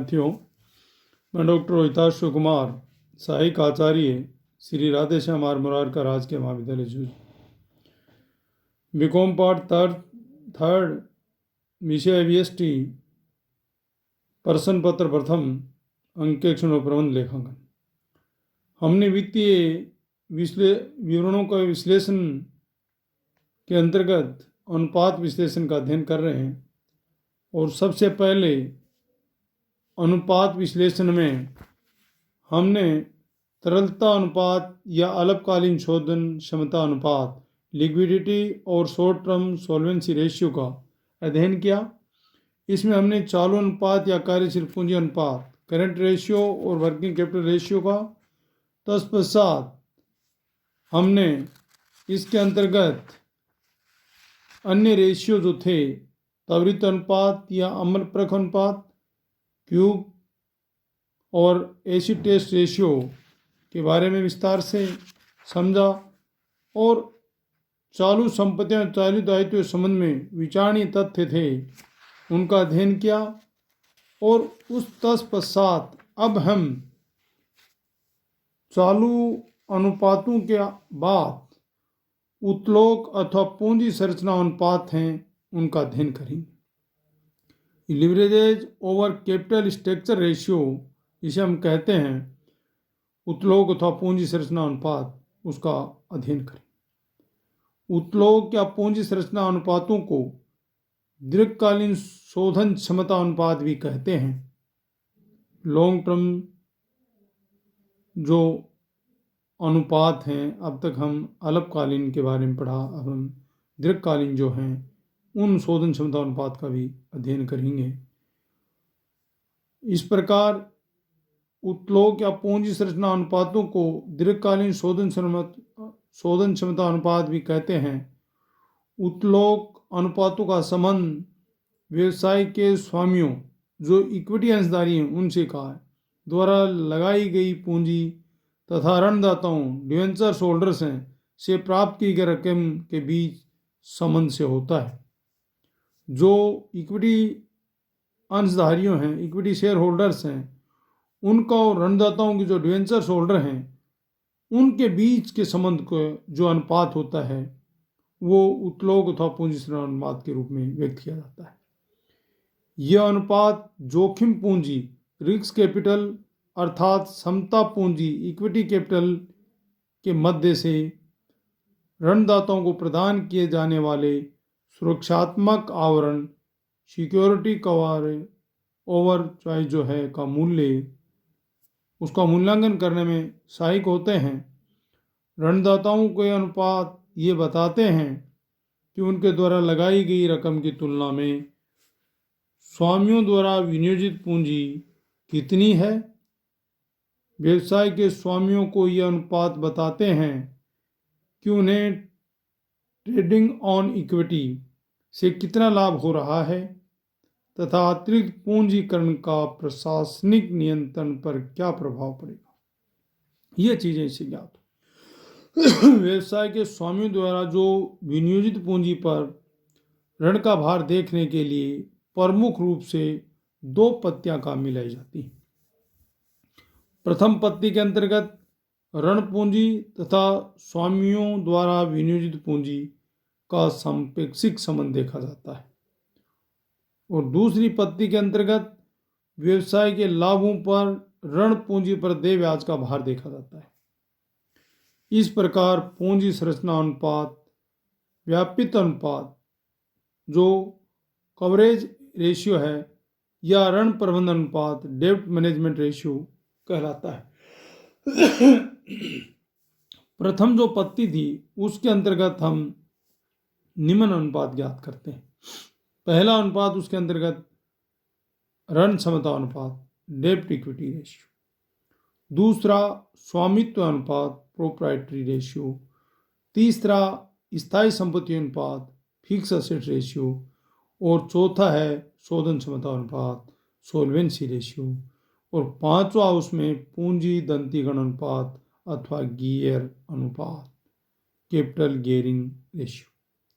विद्यार्थियों, मैं डॉक्टर रोहिताश्व कुमार, सहायक आचार्य श्री राधेश्याम आर मुरारका राजकीय महाविद्यालय जूझ, बीकॉम पार्ट थर्ड विषय वीएसटी, प्रश्न पत्र प्रथम, अंकेक्षण और प्रबंध लेखांकन। हमने वित्तीय विवरणों का विश्लेषण के अंतर्गत अनुपात विश्लेषण का अध्ययन कर रहे हैं और सबसे पहले अनुपात विश्लेषण में हमने तरलता अनुपात या अल्पकालीन शोधन क्षमता अनुपात, लिक्विडिटी और शॉर्ट टर्म सॉल्वेंसी रेशियो का अध्ययन किया। इसमें हमने चालू अनुपात या कार्यशील पूंजी अनुपात, करंट रेशियो और वर्किंग कैपिटल रेशियो का, तत्पश्चात हमने इसके अंतर्गत अन्य रेशियो जो थे, त्वरित अनुपात या अम्ल परख अनुपात, क्यूब और एसिड टेस्ट रेशियो के बारे में विस्तार से समझा और चालू संपत्तियां चालू दायित्व के संबंध में विचारणीय तथ्य थे उनका अध्ययन किया। और उस तत्पश्चात अब हम चालू अनुपातों के बाद उत्तोलन अथवा पूंजी संरचना अनुपात हैं उनका अध्ययन करेंगे। Leverage over capital structure ratio, जिसे हम कहते हैं उत्तोलन अथवा पूंजी संरचना अनुपात, उसका अध्ययन करें। उत्तोलन या पूंजी संरचना अनुपातों को दीर्घकालीन शोधन क्षमता अनुपात भी कहते हैं। लॉन्ग टर्म जो अनुपात हैं, अब तक हम अल्पकालीन के बारे में पढ़ा, अब हम दीर्घकालीन जो हैं उन शोधन क्षमता अनुपात का भी अध्ययन करेंगे। इस प्रकार उत्तोलन या पूंजी संरचना अनुपातों को दीर्घकालीन शोधन क्षमता अनुपात भी कहते हैं। उत्तोलन अनुपातों का संबंध व्यवसाय के स्वामियों जो इक्विटी अंशधारी हैं उनसे कहा है द्वारा लगाई गई पूंजी तथा ऋणदाताओं डिवेंचर होल्डर्स हैं से प्राप्त की गई रकम के बीच संबंध से होता है। जो इक्विटी अंशधारियों हैं, इक्विटी शेयर होल्डर्स हैं, उनका और ऋणदाताओं की जो डिवेंचर होल्डर हैं उनके बीच के संबंध को जो अनुपात होता है वो उत्तोलन अथवा पूंजी संरचना अनुपात के रूप में व्यक्त किया जाता है। यह अनुपात जोखिम पूंजी रिस्क कैपिटल अर्थात समता पूंजी इक्विटी कैपिटल के मध्य से ऋणदाताओं को प्रदान किए जाने वाले सुरक्षात्मक आवरण सिक्योरिटी कवर ओवर चॉइस जो है का मूल्य, उसका मूल्यांकन करने में सहायक होते हैं। ऋणदाताओं के अनुपात ये बताते हैं कि उनके द्वारा लगाई गई रकम की तुलना में स्वामियों द्वारा विनियोजित पूंजी कितनी है। व्यवसाय के स्वामियों को यह अनुपात बताते हैं कि उन्हें ट्रेडिंग ऑन इक्विटी से कितना लाभ हो रहा है तथा अतिरिक्त पूंजीकरण का प्रशासनिक नियंत्रण पर क्या प्रभाव पड़ेगा। ये चीजें इससे ज्ञात हो। व्यवसाय के स्वामियों द्वारा जो विनियोजित पूंजी पर ऋण का भार देखने के लिए प्रमुख रूप से दो पत्तियां काम में लाई जाती हैं। प्रथम पत्ती के अंतर्गत ऋण पूंजी तथा स्वामियों द्वारा विनियोजित पूंजी का सापेक्षिक संबंध देखा जाता है और दूसरी पत्ती के अंतर्गत व्यवसाय के लाभों पर ऋण पूंजी पर देय ब्याज का भार देखा जाता है। इस प्रकार पूंजी संरचना अनुपात, व्यापित अनुपात जो कवरेज रेशियो है या ऋण प्रबंधन अनुपात डेब्ट मैनेजमेंट रेशियो कहलाता है। प्रथम जो पत्ती थी उसके अंतर्गत हम निम्न अनुपात ज्ञात करते हैं। पहला अनुपात उसके अंतर्गत ऋण क्षमता अनुपात डेब्ट इक्विटी रेशियो, दूसरा स्वामित्व अनुपात प्रोप्राइटरी रेशियो, तीसरा स्थायी संपत्ति अनुपात फिक्स एसेट रेशियो और चौथा है शोधन क्षमता अनुपात सोल्वेंसी रेशियो और पांचवा उसमें पूंजी दंतीगण अनुपात अथवा गियर अनुपात कैपिटल गियरिंग रेशियो।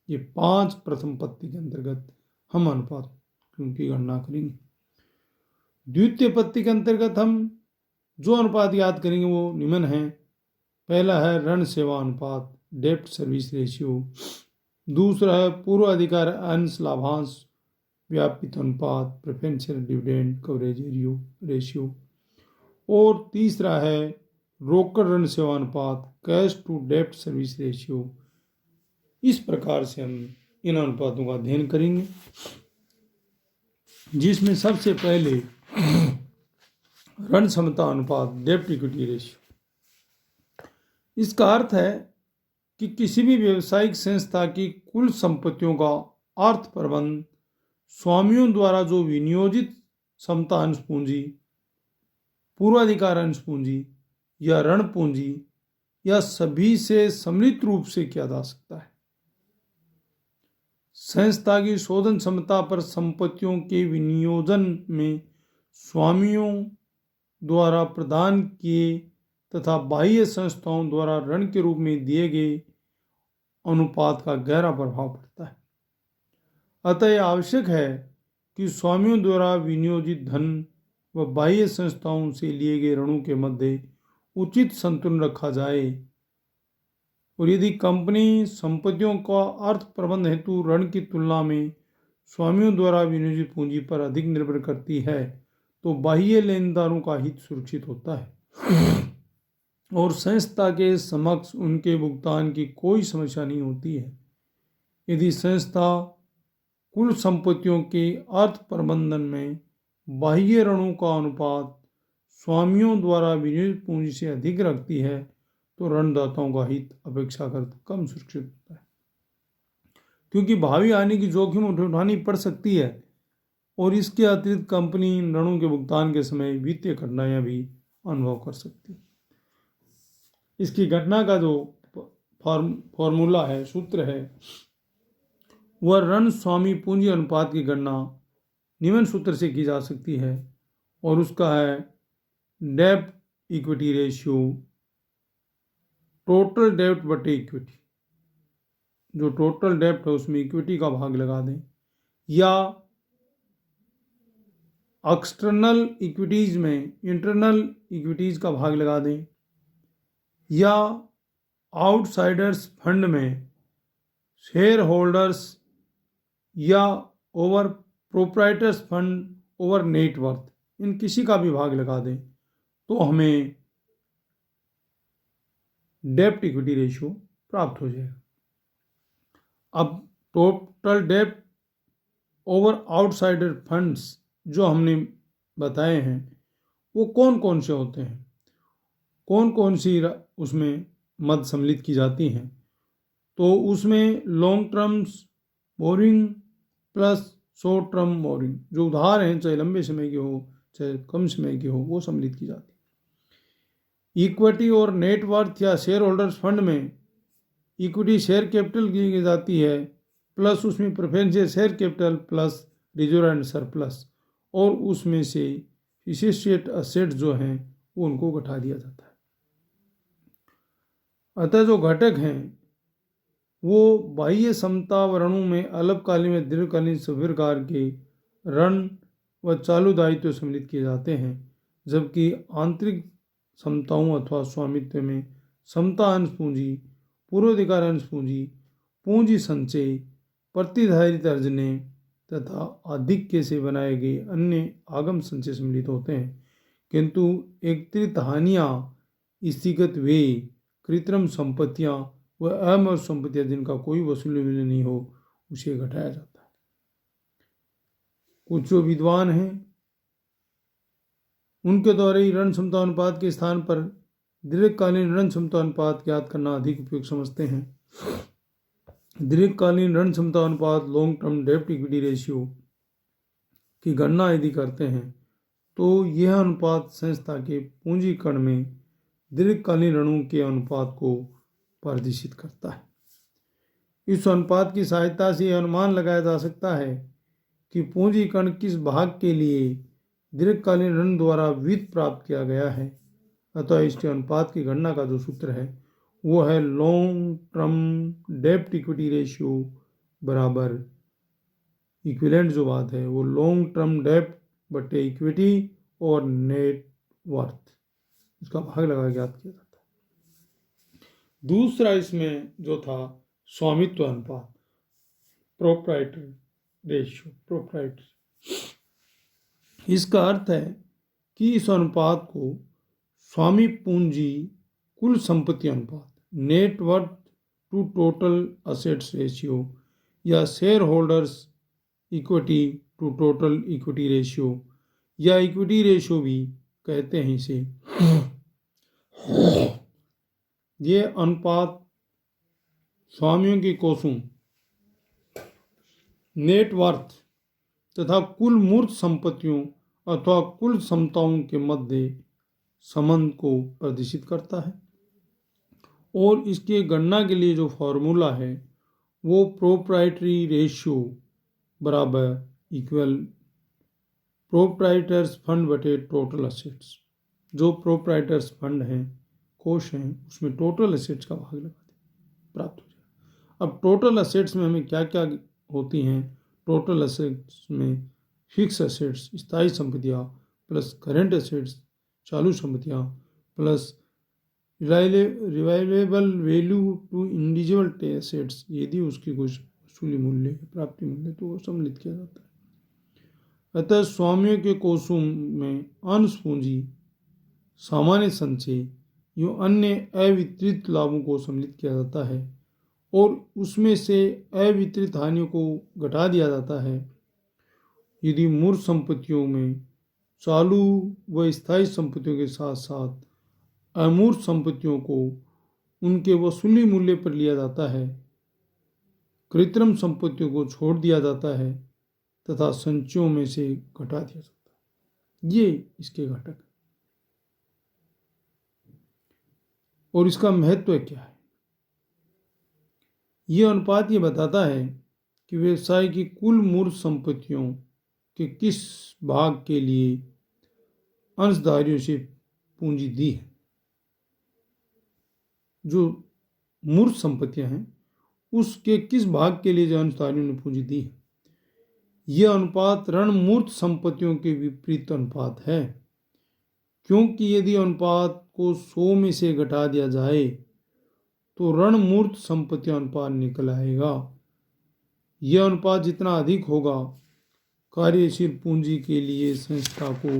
ये 5 प्रथम पत्ती के अंतर्गत हम अनुपात की गणना करेंगे। द्वितीय पत्ती के अंतर्गत हम जो अनुपात याद करेंगे वो निम्न है। पहला है ऋण सेवा अनुपात, डेब्ट सर्विस रेशियो। दूसरा है पूर्वाधिकार अंश लाभांश व्यापित अनुपात, प्रेफरेंशियल डिविडेंड कवरेज रेशियो। और तीसरा है रोकड़ ऋण सेवा अनुपात, कैश टू डेब्ट सर्विस रेशियो। इस प्रकार से हम इन अनुपातों का अध्ययन करेंगे, जिसमें सबसे पहले ऋण क्षमता अनुपात, डेब्ट इक्विटी रेशियो। इसका अर्थ है कि किसी भी व्यावसायिक संस्था की कुल संपत्तियों का अर्थ प्रबंध स्वामियों द्वारा जो विनियोजित क्षमता अंश पूंजी, पूर्वाधिकार अंश पूंजी या ऋण पूंजी या सभी से सम्मिलित रूप से किया जा सकता है। संस्था की शोधन क्षमता पर संपत्तियों के विनियोजन में स्वामियों द्वारा प्रदान किए तथा बाह्य संस्थाओं द्वारा ऋण के रूप में दिए गए अनुपात का गहरा प्रभाव पड़ता है। अतः यह आवश्यक है कि स्वामियों द्वारा विनियोजित धन व बाह्य संस्थाओं से लिए गए ऋणों के मध्य उचित संतुलन रखा जाए। और यदि कंपनी संपत्तियों का अर्थ प्रबंध हेतु ऋण की तुलना में स्वामियों द्वारा विनियोजित पूंजी पर अधिक निर्भर करती है, तो बाह्य लेनदारों का हित सुरक्षित होता है और संस्था के समक्ष उनके भुगतान की कोई समस्या नहीं होती है। यदि संस्था कुल संपत्तियों के अर्थ प्रबंधन में बाह्य ऋणों का अनुपात स्वामियों द्वारा विनियोजित पूंजी से अधिक रखती है, तो ऋणदाताओं का हित अपेक्षाकृत कम सुरक्षित होता है, क्योंकि भावी हानि की जोखिम उठानी पड़ सकती है और इसके अतिरिक्त कंपनी ऋणों के भुगतान के समय वित्तीय कठिनाइयां भी अनुभव कर सकती है। इसकी घटना का जो फॉर्मूला है, सूत्र है, वह ऋण स्वामी पूंजी अनुपात की गणना निम्न सूत्र से की जा सकती है और उसका है डेब्ट इक्विटी रेशियो, टोटल डेब्ट बटे इक्विटी। जो टोटल डेब्ट है उसमें इक्विटी का भाग लगा दें, या एक्सटर्नल इक्विटीज में इंटरनल इक्विटीज का भाग लगा दें, या आउटसाइडर्स फंड में शेयर होल्डर्स या over proprietors fund over net worth, इन किसी का भी भाग लगा दें, तो हमें डेब्ट इक्विटी रेशियो प्राप्त हो जाएगा। अब टोटल डेब्ट ओवर आउटसाइडर फंड्स जो हमने बताए हैं वो कौन कौन से होते हैं, कौन कौन सी उसमें मद सम्मिलित की जाती हैं, तो उसमें long terms boring plus short term borrowing, जो उधार हैं चाहे लंबे समय के हो चाहे कम समय के हो, वो सम्मिलित की जाती है। इक्विटी और नेटवर्थ या शेयर होल्डर्स फंड में इक्विटी शेयर कैपिटल की जाती है, प्लस उसमें preferential share capital plus reserve and surplus, और उसमें से एसोसिएट असेट जो हैं वो उनको घटा दिया जाता है। अतः जो घटक हैं वो बाह्य समता ऋणों में अल्पकालीन व दीर्घकालीन सभी प्रकार के ऋण व चालू दायित्व सम्मिलित किए जाते हैं, जबकि आंतरिक समताओं अथवा स्वामित्व में समता अंश पूंजी, पूर्वाधिकार अंश पूंजी, पूंजी संचय, प्रतिधारित अर्जने तथा आधिक्य से बनाए गए अन्य आगम संचय सम्मिलित होते हैं, किंतु एकत्रित हानियां स्थगित व्यय, कृत्रिम संपत्तियां व अमूर्त संपत्तियां जिनका कोई वसूली नहीं हो, उसे घटाया जाता है। कुछ जो विद्वान हैं उनके द्वारा ही ऋण क्षमता अनुपात के स्थान पर दीर्घकालीन ऋण क्षमता अनुपात ज्ञात करना अधिक उपयुक्त समझते हैं। दीर्घकालीन ऋण क्षमता अनुपात लॉन्ग टर्म डेब्ट इक्विटी रेशियो की गणना यदि करते हैं तो यह अनुपात संस्था के पूंजीकरण में दीर्घकालीन ऋणों के अनुपात को प्रदर्शित करता है। इस अनुपात की सहायता से यह अनुमान लगाया जा सकता है कि पूंजीकरण किस भाग के लिए दीर्घकालीन ऋण द्वारा वित्त प्राप्त किया गया है। अतः इसके अनुपात की गणना का जो सूत्र है वो है लॉन्ग टर्म डेब्ट इक्विटी रेशियो बराबर इक्विवेलेंट जो बात है वो लॉन्ग टर्म डेब्ट बटे इक्विटी और नेट वर्थ, इसका भाग लगा के याद किया जाता है। दूसरा इसमें जो था स्वामित्व अनुपात, प्रोप्राइटरी रेशियो, प्रोप्राइटरी, इसका अर्थ है कि इस अनुपात को स्वामी पूंजी कुल संपत्ति अनुपात, net worth to total assets ratio या share holders equity to total equity ratio या इक्विटी रेशियो भी कहते हैं इसे। ये अनुपात स्वामियों के कोषों, नेट वर्थ तथा कुल मूर्त संपत्तियों अथवा कुल क्षमताओं के मध्य संबंध को प्रदर्शित करता है। और इसके गणना के लिए जो फॉर्मूला है वो प्रोप्राइटरी रेशियो बराबर इक्वल प्रोप्राइटर्स फंड बटे टोटल असेट्स। जो प्रोप्राइटर्स फंड हैं, कोष हैं, उसमें टोटल असेट्स का भाग लगा दें, प्राप्त हो जाए। अब टोटल असेट्स में हमें क्या क्या होती हैं? टोटल असेट्स में फिक्स असेट्स, स्थायी संपत्तियाँ, प्लस करेंट असेट्स, चालू संपत्तियाँ, plus revivable value to individual assets, यदि उसकी कुछ वसूली मूल्य, प्राप्ति मूल्य, तो वो सम्मिलित किया जाता है। अतः स्वामियों के कोषों में अंश पूंजी, सामान्य संचय, यो अन्य अवितरित लाभों को सम्मिलित किया जाता है और उसमें से अवितरित हानियों को घटा दिया जाता है। यदि मूर्त संपत्तियों में चालू व स्थायी संपत्तियों के साथ साथ अमूर्त संपत्तियों को उनके वसूली मूल्य पर लिया जाता है, कृत्रिम संपत्तियों को छोड़ दिया जाता है तथा संचयों में से घटा दिया जाता है। ये इसके घटक है। और इसका महत्व क्या है? यह अनुपात ये बताता है कि व्यवसाय की कुल मूर्त संपत्तियों के किस भाग के लिए अंशधारियों से पूंजी दी है। जो मूर्त संपत्तियां हैं उसके किस भाग के लिए जो अंशधारियों ने पूंजी दी है। यह अनुपात ऋण मूर्त संपत्तियों के विपरीत अनुपात है, क्योंकि यदि अनुपात को 100 में से घटा दिया जाए तो ऋण मूर्त संपत्तियां अनुपात निकल आएगा। यह अनुपात जितना अधिक होगा, कार्यशील पूंजी के लिए संस्था को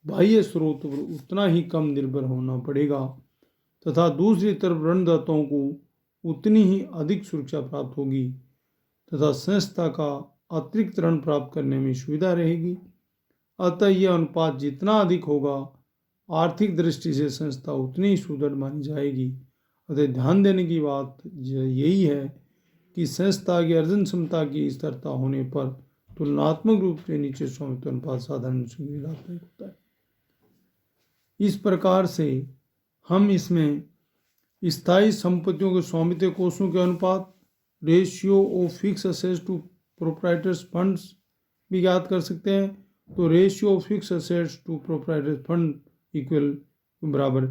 बाह्य स्रोत पर उतना ही कम निर्भर होना पड़ेगा तथा दूसरी तरफ ऋणदाताओं को उतनी ही अधिक सुरक्षा प्राप्त होगी तथा संस्था का अतिरिक्त ऋण प्राप्त करने में सुविधा रहेगी। अतः यह अनुपात जितना अधिक होगा, आर्थिक दृष्टि से संस्था उतनी ही सुदृढ़ मानी जाएगी। अतः ध्यान देने की बात यही है कि संस्था की अर्जन क्षमता की स्थिरता होने पर तुलनात्मक रूप से नीचे स्वामित्व अनुपात साधारण से लाभदायक होता है। इस प्रकार से हम इसमें स्थायी संपत्तियों के स्वामित्व कोषों के अनुपात, ratio of fix assets to proprietors funds भी याद कर सकते हैं। तो ratio of fix assets to proprietors fund equal बराबर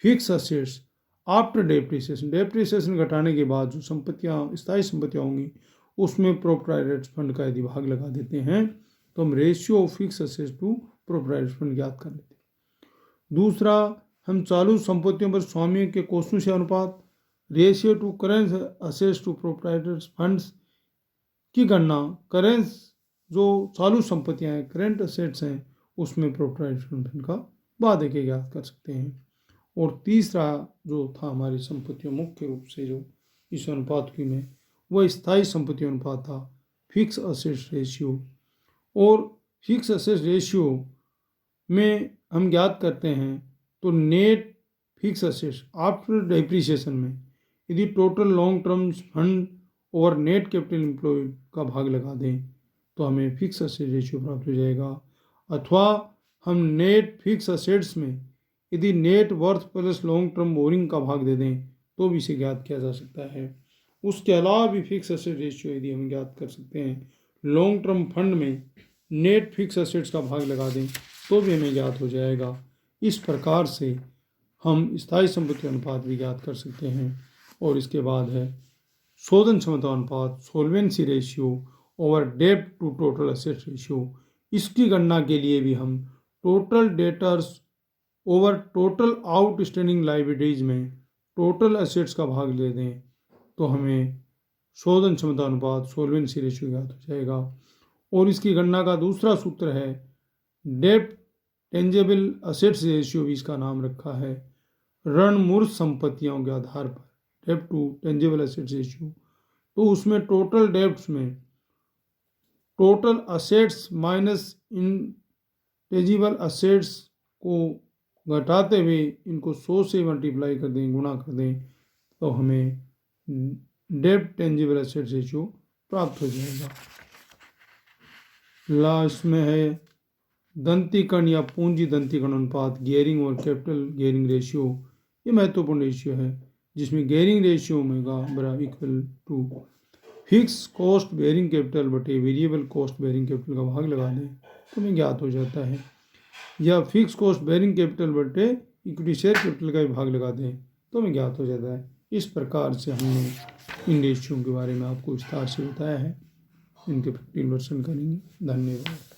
fix assets after depreciation, depreciation घटाने के बाद जो संपत्तियां, स्थायी संपत्तियां होंगी, उसमें प्रोप्राइटर्स फंड का यदि भाग लगा देते हैं तो हम ratio of fix assets to proprietors fund याद कर लेते हैं। दूसरा, हम चालू संपत्तियों पर स्वामियों के कोषों से अनुपात, ratio to current assets to proprietors funds की गणना, करेंट जो चालू संपत्तियां हैं, करेंट असेट्स हैं, उसमें प्रोप्राइटर्स फंड का बाद एक याद कर सकते हैं। और तीसरा जो था हमारी संपत्तियों, मुख्य रूप से जो इस अनुपात की में वह स्थायी संपत्ति अनुपात था, फिक्स असेट्स रेशियो। और फिक्स असेट्स रेशियो में हम ज्ञात करते हैं तो net fix assets after depreciation में यदि टोटल लॉन्ग टर्म फंड और नेट कैपिटल एम्प्लॉयड का भाग लगा दें तो हमें फिक्स असेट रेशियो प्राप्त हो जाएगा। अथवा हम नेट फिक्स असेट्स में यदि net worth plus long term borrowing का भाग दे दें तो भी इसे ज्ञात किया जा सकता है। उसके अलावा भी फिक्स असेट रेशियो यदि हम ज्ञात कर सकते हैं, लॉन्ग टर्म फंड में नेट फिक्स असेट्स का भाग लगा दें तो भी हमें ज्ञात हो जाएगा। इस प्रकार से हम स्थायी संपत्ति अनुपात भी ज्ञात कर सकते हैं। और इसके बाद है शोधन क्षमता अनुपात, सोल्वेंसी रेशियो ओवर डेब्ट टू टोटल असेट रेशियो। इसकी गणना के लिए भी हम total debtors over total outstanding liabilities में टोटल एसेट्स का भाग ले दें तो हमें शोधन क्षमता अनुपात सोल्वेंसी रेशियो ज्ञात हो जाएगा। और इसकी गणना का दूसरा सूत्र है डेब्ट टेंजेबल असेट्स रेशियो, भी इसका नाम रखा है ऋण मूर्त संपत्तियों के आधार पर, डेब्ट टू टेंजेबल असेट्स रेशियो। तो उसमें टोटल डेब्ट्स में टोटल असेट्स माइनस इंटेजिबल असेट्स को घटाते हुए इनको 100 से मल्टीप्लाई कर दें, गुणा कर दें, तो हमें डेब्ट टेंजिबल एसेट्स रेशियो प्राप्त हो जाएगा। लास्ट में है दंतीकरण या पूंजी दंतीकरण अनुपात, गियरिंग और कैपिटल गियरिंग रेशियो। ये महत्वपूर्ण रेशियो है जिसमें गियरिंग रेशियो ओमेगा बराबर equal to fix cost bearing capital बटे वेरिएबल कॉस्ट बेयरिंग कैपिटल का भाग लगा दें तो हमें ज्ञात हो जाता है, या फिक्स कॉस्ट बेयरिंग कैपिटल बटे इक्विटी शेयर कैपिटल का भी भाग लगा दें तो हमें ज्ञात हो जाता है। इस प्रकार से हमने इन रेशियो के बारे में आपको विस्तार से बताया है। इनके प्रैक्टिकल वर्णन करेंगे। धन्यवाद।